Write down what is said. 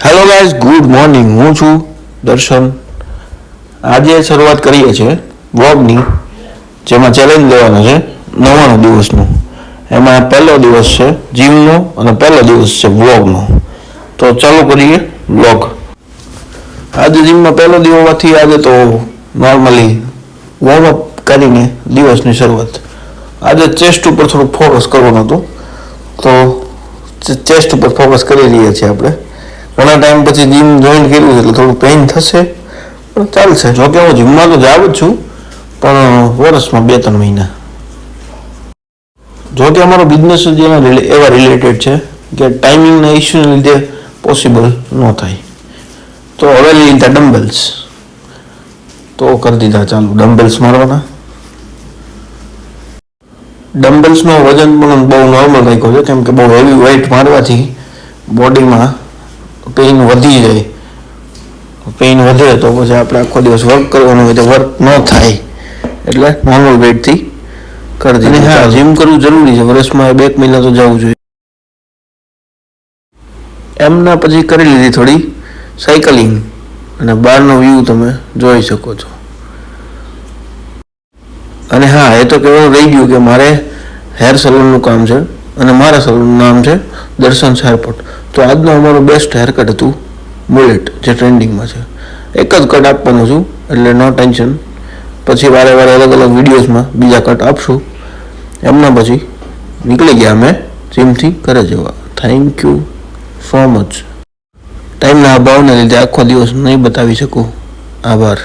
Hello guys, good morning. હું છું દર્શન. આજે શરૂઆત કરીએ છીએ વ્લોગની, જેમાં ચેલેન્જ લેવાનો છે 99 દિવસનું. એમાં પહેલો દિવસ છે જીમનો અને પહેલો દિવસ છે વ્લોગનો. તો ચાલુ કરીએ વ્લોગ. આજે જીમમાં પહેલો દિવસ હોવાથી આજે તો નોર્મલી વોર્મઅપ કરીને દિવસની શરૂઆત. આજે ચેસ્ટ ઉપર થોડું ફોકસ કરવાનું હતું, તો ચેસ્ટ ઉપર ફોકસ કરી રહ્યા છીએ આપણે. ઘણા ટાઈમ પછી જીમ જોઈન કર્યું છે એટલે થોડું પેઇન થશે, પણ ચાલશે. જોકે હું જીમમાં તો જાઉં જ છું, પણ વર્ષમાં 2-3 મહિના. જોકે અમારો બિઝનેસ જ એવા રિલેટેડ છે કે ટાઈમિંગના ઇસ્યુને લીધે પોસિબલ ન થાય. તો હવે લઈ લીધા ડમ્બલ્સ, તો કરી દીધા ચાલુ ડમ્બલ્સ મારવાના. ડમ્બલ્સનો વજન પણ બહુ નોર્મલ રાખ્યો છે, કેમ કે બહુ હેવી વેઇટ મારવાથી બોડીમાં પેઇન વધી જાય. પેઇન વધે તો પછી આપણે આખો દિવસ વર્ક કરવાનું હોય તો વર્ક ન થાય, એટલે નોર્મલ વેઇટથી કરી દીધું. અને હા, જીમ કરવું જરૂરી છે, વર્ષમાં 2 મહિના તો જવું જોઈએ. એમના પછી કરી લીધી થોડી સાયકલિંગ, અને બહારનો વ્યૂ તમે જોઈ શકો છો. અને હા, એ તો કહેવાનું રહી ગયું કે મારે હેર સલૂનનું કામ છે, અને મારા સલૂનનું નામ છે દર્શન હેરપોર્ટ. તો આજનો અમારો બેસ્ટ હેરકટ હતું બુલેટ, જે ટ્રેન્ડિંગમાં છે. એક જ કટ આપવાનો છું, એટલે નો ટેન્શન. પછી વારે વારે અલગ અલગ વિડીયોઝમાં બીજા કટ આપશું. એમના પછી નીકળી ગયા અમે જીમથી ઘરે જવા. Thank you so much. ટાઈમના અભાવને લીધે આખો દિવસ નહીં બતાવી શકું. આભાર.